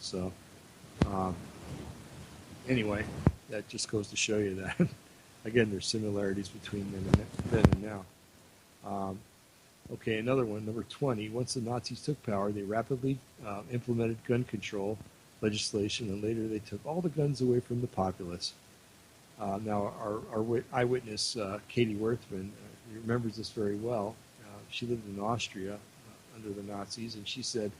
So um, anyway, that just goes to show you that again, there's similarities between then and now. Um, okay, another one, number 20. Once the Nazis took power, they rapidly implemented gun control legislation, and later they took all the guns away from the populace. Now, our eyewitness, Katie Werthmann, remembers this very well. She lived in Austria under the Nazis, and she said,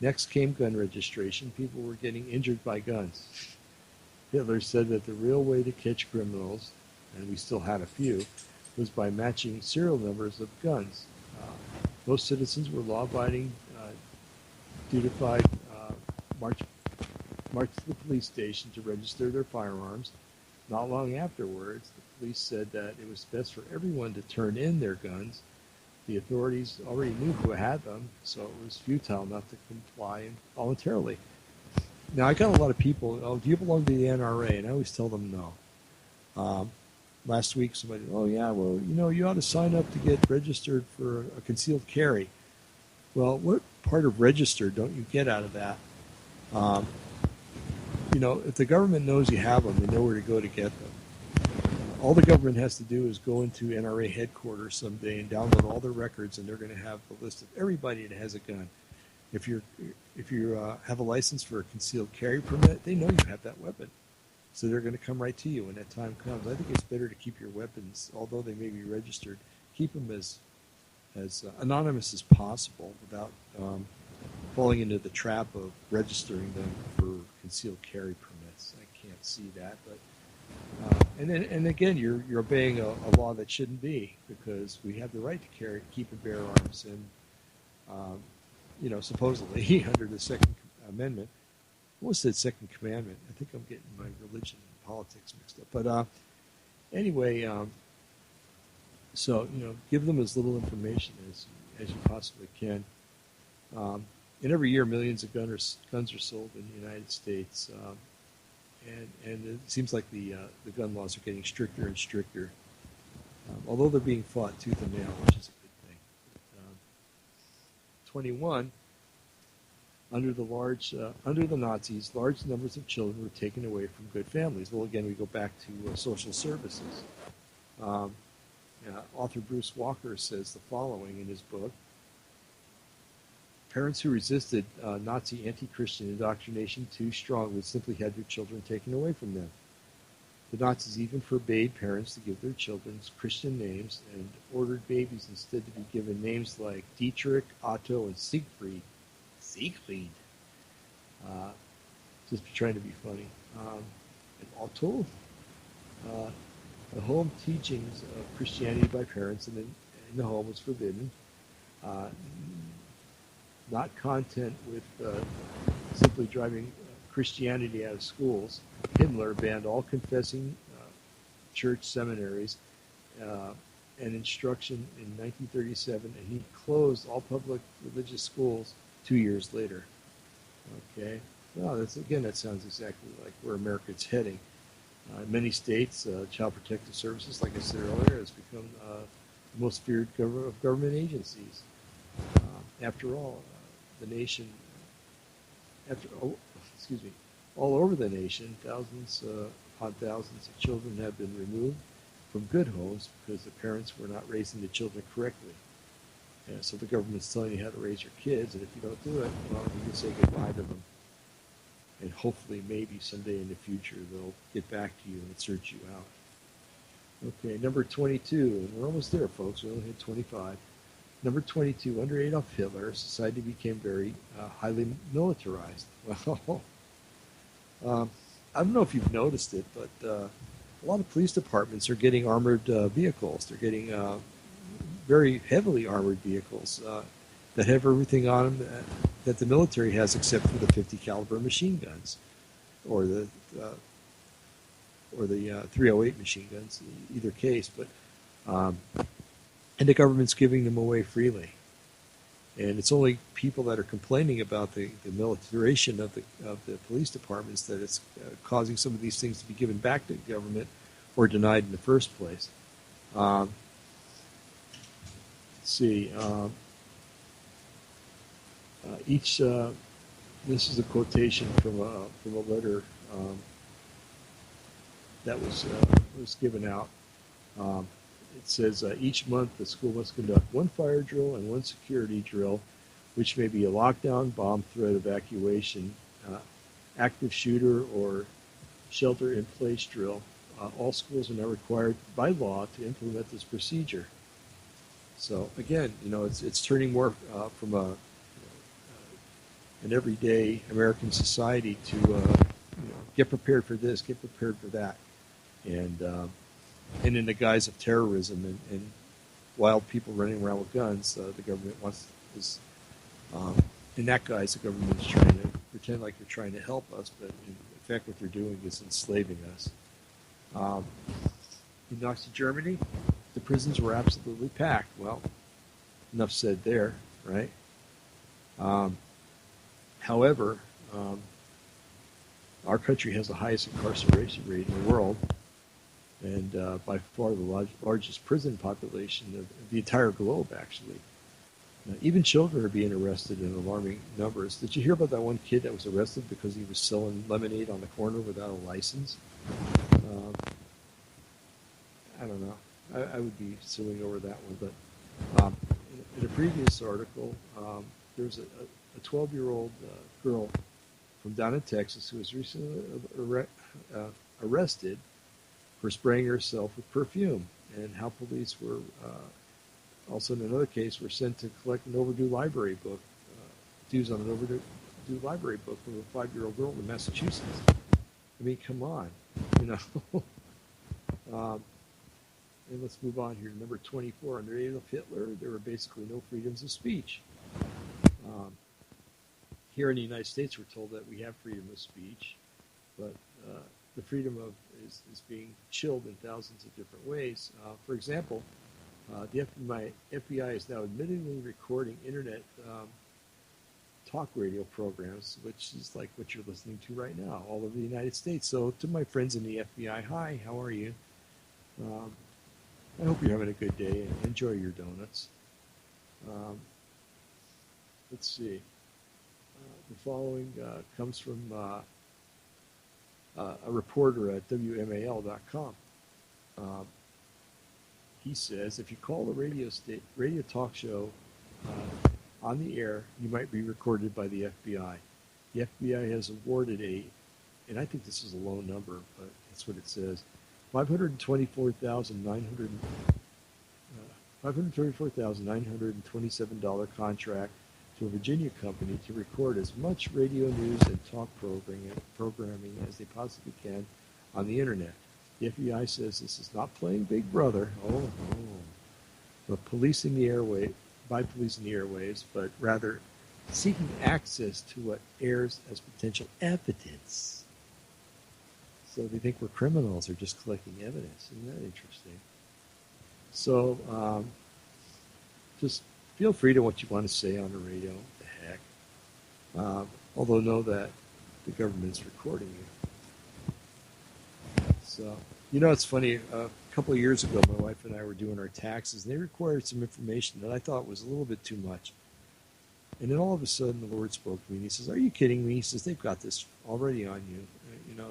next came gun registration. People were getting injured by guns. Hitler said that the real way to catch criminals, and we still had a few, was by matching serial numbers of guns. Most citizens were law-abiding, dutify, marched to the police station to register their firearms. Not long afterwards, the police said that it was best for everyone to turn in their guns. The authorities already knew who had them, so it was futile not to comply voluntarily. Now, I got a lot of people, oh, do you belong to the NRA? And I always tell them no. Last week, somebody, oh, yeah, well, you ought to sign up to get registered for a concealed carry. Well, what part of registered don't you get out of that? If the government knows you have them, they know where to go to get them. All the government has to do is go into NRA headquarters someday and download all their records, and they're going to have the list of everybody that has a gun. If you have a license for a concealed carry permit, they know you have that weapon. So they're going to come right to you when that time comes. I think it's better to keep your weapons, although they may be registered, keep them as anonymous as possible without falling into the trap of registering them for concealed carry permits. I can't see that, but and again, you're obeying a law that shouldn't be, because we have the right to keep and bear arms, and supposedly under the Second Amendment. I almost said Second Commandment. I think I'm getting my religion and politics mixed up. But anyway, so give them as little information as you possibly can. And every year, millions of guns are sold in the United States, and it seems like the gun laws are getting stricter and stricter, although they're being fought tooth and nail, which is a good thing. 21. Under the Nazis, large numbers of children were taken away from good families. Well, again, we go back to social services. Author Bruce Walker says the following in his book: parents who resisted Nazi anti-Christian indoctrination too strong would simply have their children taken away from them. The Nazis even forbade parents to give their children Christian names and ordered babies instead to be given names like Dietrich, Otto, and Siegfried. Just trying to be funny. And Otto, the home teachings of Christianity by parents in the home was forbidden. Not content with simply driving Christianity out of schools, Himmler banned all confessing church seminaries and instruction in 1937, and he closed all public religious schools 2 years later. Okay, well, that sounds exactly like where America's heading. In many states, Child Protective Services, like I said earlier, has become the most feared of government agencies. After all, the nation, all over the nation, thousands upon thousands of children have been removed from good homes because the parents were not raising the children correctly. So the government's telling you how to raise your kids, and if you don't do it, well, you can say goodbye to them. And hopefully, maybe someday in the future, they'll get back to you and search you out. Okay, number 22, and we're almost there, folks. We only had 25. Number 22, under Adolf Hitler, society became very highly militarized. Well, I don't know if you've noticed it, but a lot of police departments are getting armored vehicles. They're getting very heavily armored vehicles that have everything on them that the military has, except for the 50 caliber machine guns, or the 308 machine guns. Either case, but and the government's giving them away freely. And it's only people that are complaining about the militarization of the police departments that it's causing some of these things to be given back to the government or denied in the first place. Let's see. this is a quotation from a letter that was given out. Um, it says each month the school must conduct one fire drill and one security drill, which may be a lockdown, bomb threat evacuation, active shooter, or shelter-in-place drill. All schools are now required by law to implement this procedure. So again, it's turning more from an everyday American society to get prepared for this, get prepared for that, and in the guise of terrorism and wild people running around with guns, the government wants is in that guise, the government is trying to pretend like they're trying to help us, but in fact, what they're doing is enslaving us. In Nazi Germany, the prisons were absolutely packed. Well, enough said there, right? However, our country has the highest incarceration rate in the world, and by far the largest prison population of the entire globe, actually. Even children are being arrested in alarming numbers. Did you hear about that one kid that was arrested because he was selling lemonade on the corner without a license? I don't know. I would be suing over that one. But in a previous article, there was a 12-year-old girl from down in Texas who was recently arrested for spraying herself with perfume, and how police were also in another case were sent to collect an overdue library book, dues on an overdue library book from a 5-year-old girl in Massachusetts. I mean, come on, and let's move on here. Number 24, under Adolf Hitler, there were basically no freedoms of speech. Here in the United States, we're told that we have freedom of speech, but the freedom of is being chilled in thousands of different ways. For example, the FBI is now admittedly recording internet talk radio programs, which is like what you're listening to right now, all over the United States. So to my friends in the FBI, hi, how are you? I hope you're having a good day and enjoy your donuts. Let's see. The following comes from a reporter at WMAL.com. He says, if you call the radio talk show on the air, you might be recorded by the FBI. The FBI has awarded and I think this is a low number, but that's what it says, $534,927 contract to a Virginia company to record as much radio news and talk programming as they possibly can on the internet. The FBI says this is not playing Big Brother, but policing the airwaves, but rather seeking access to what airs as potential evidence. So they think we're criminals or just collecting evidence. Isn't that interesting? So just feel free to what you want to say on the radio. What the heck? Although know that the government's recording you. So, it's funny. A couple of years ago, my wife and I were doing our taxes, and they required some information that I thought was a little bit too much. And then all of a sudden, the Lord spoke to me, and He says, "Are you kidding me?" He says, "They've got this already on you.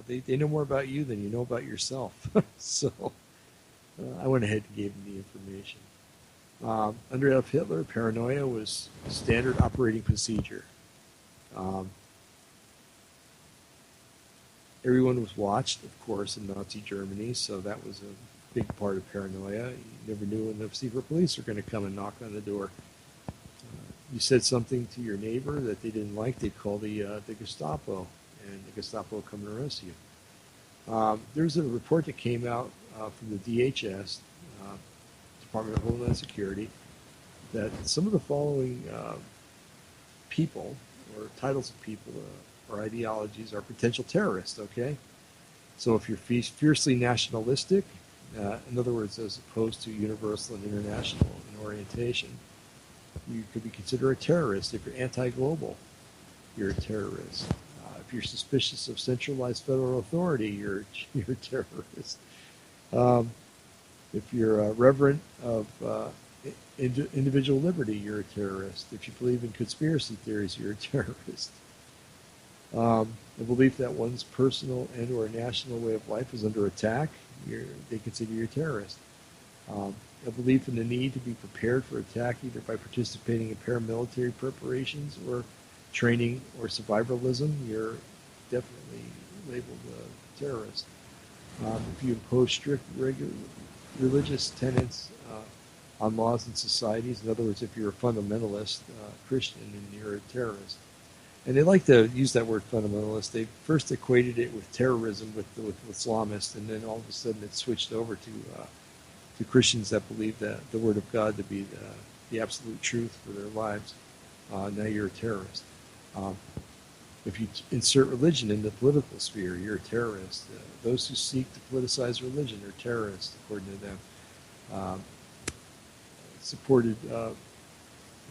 They know more about you than you know about yourself." So I went ahead and gave him the information. Under Adolf Hitler, paranoia was standard operating procedure. Everyone was watched, of course, in Nazi Germany, so that was a big part of paranoia. You never knew when the secret police were going to come and knock on the door. You said something to your neighbor that they didn't like, they'd call the Gestapo, and the Gestapo would come and arrest you. There's a report that came out from the DHS, Department of Homeland Security, that some of the following people, or titles of people, or ideologies are potential terrorists, okay? So if you're fiercely nationalistic, in other words, as opposed to universal and international in orientation, you could be considered a terrorist. If you're anti-global, you're a terrorist. If you're suspicious of centralized federal authority, you're a terrorist. If you're reverent of individual liberty, you're a terrorist. If you believe in conspiracy theories, you're a terrorist. The belief that one's personal and or national way of life is under attack, they consider you a terrorist. A belief in the need to be prepared for attack either by participating in paramilitary preparations or training or survivalism, you're definitely labeled a terrorist. If you impose strict religious tenets on laws and societies, in other words, if you're a fundamentalist Christian, then you're a terrorist. And they like to use that word fundamentalist. They first equated it with terrorism with Islamists, and then all of a sudden it switched over to Christians that believe that the Word of God to be the absolute truth for their lives. Now you're a terrorist. If you insert religion in the political sphere, you're a terrorist. Those who seek to politicize religion are terrorists, according to them.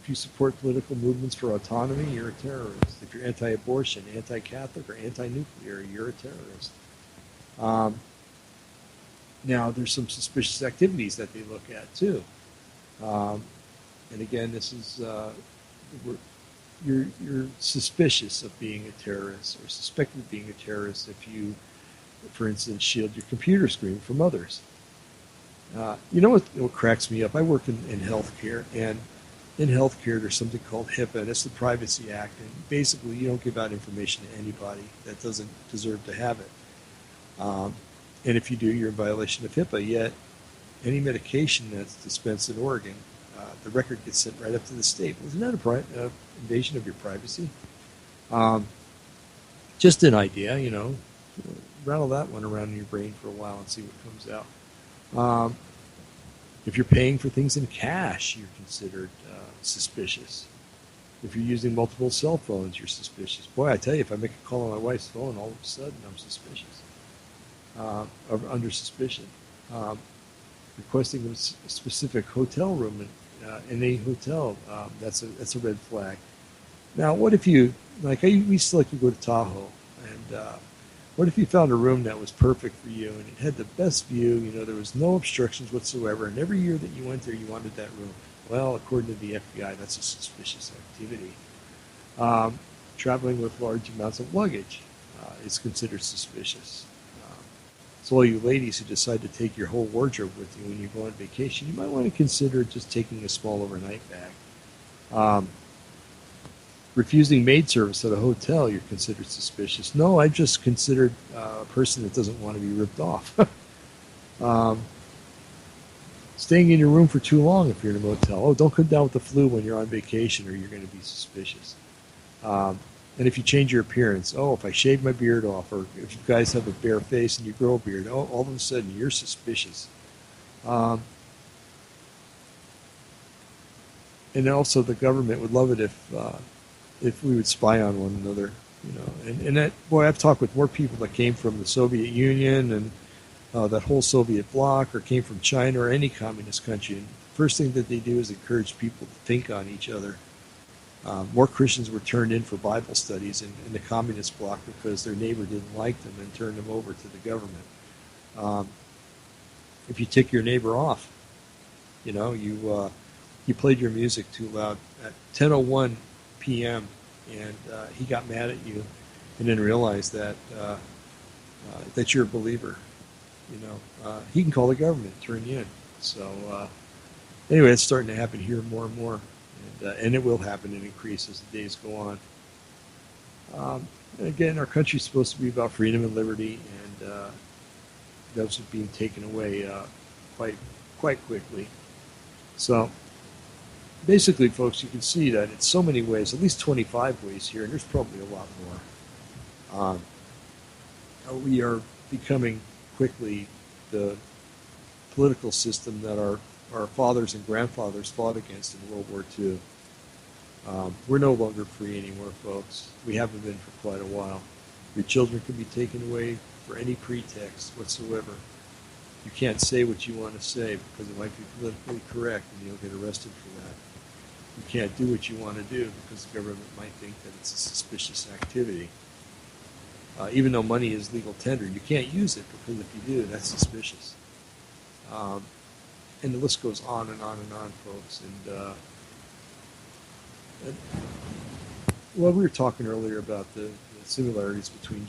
If you support political movements for autonomy, you're a terrorist. If you're anti-abortion, anti-Catholic, or anti-nuclear, you're a terrorist. Now, there's some suspicious activities that they look at, too. And again, this is, you're suspicious of being a terrorist or suspected of being a terrorist if you, for instance, shield your computer screen from others. You know what cracks me up? I work in healthcare, and in healthcare there's something called HIPAA, and it's the Privacy Act, and basically you don't give out information to anybody that doesn't deserve to have it. And if you do, you're in violation of HIPAA. Yet, any medication that's dispensed in Oregon, the record gets sent right up to the state. Isn't that an invasion of your privacy? Just an idea, rattle that one around in your brain for a while and see what comes out. If you're paying for things in cash, you're considered suspicious. If you're using multiple cell phones, you're suspicious. Boy, I tell you, if I make a call on my wife's phone, all of a sudden I'm suspicious, under suspicion. Requesting a specific hotel room in a hotel, that's a red flag. Now, what if we used to like to go to Tahoe, and what if you found a room that was perfect for you, and it had the best view, there was no obstructions whatsoever, and every year that you went there, you wanted that room? Well, according to the FBI, that's a suspicious activity. Traveling with large amounts of luggage is considered suspicious. So all you ladies who decide to take your whole wardrobe with you when you go on vacation, you might want to consider just taking a small overnight bag. Refusing maid service at a hotel, you're considered suspicious. No, I just considered a person that doesn't want to be ripped off. Staying in your room for too long if you're in a motel. Oh, don't come down with the flu when you're on vacation or you're going to be suspicious. And if you change your appearance, if I shave my beard off, or if you guys have a bare face and you grow a beard, all of a sudden you're suspicious. And also the government would love it if we would spy on one another, And that, boy, I've talked with more people that came from the Soviet Union and that whole Soviet bloc, or came from China or any communist country. And the first thing that they do is encourage people to think on each other. More Christians were turned in for Bible studies in the communist bloc because their neighbor didn't like them and turned them over to the government. If you tick your neighbor off, you played your music too loud at 10:01 p.m. and he got mad at you, and then realized that that you're a believer. He can call the government and turn you in. So anyway, it's starting to happen here more and more. And it will happen and increase as the days go on. And again, our country's supposed to be about freedom and liberty, and those are being taken away quite quickly. So basically, folks, you can see that in so many ways, at least 25 ways here, and there's probably a lot more. We are becoming quickly the political system that our fathers and grandfathers fought against in World War II. We're no longer free anymore, folks. We haven't been for quite a while. Your children can be taken away for any pretext whatsoever. You can't say what you want to say because it might be politically correct and you'll get arrested for that. You can't do what you want to do because the government might think that it's a suspicious activity. Even though money is legal tender, you can't use it because if you do, that's suspicious. And the list goes on and on and on, folks. And we were talking earlier about the similarities between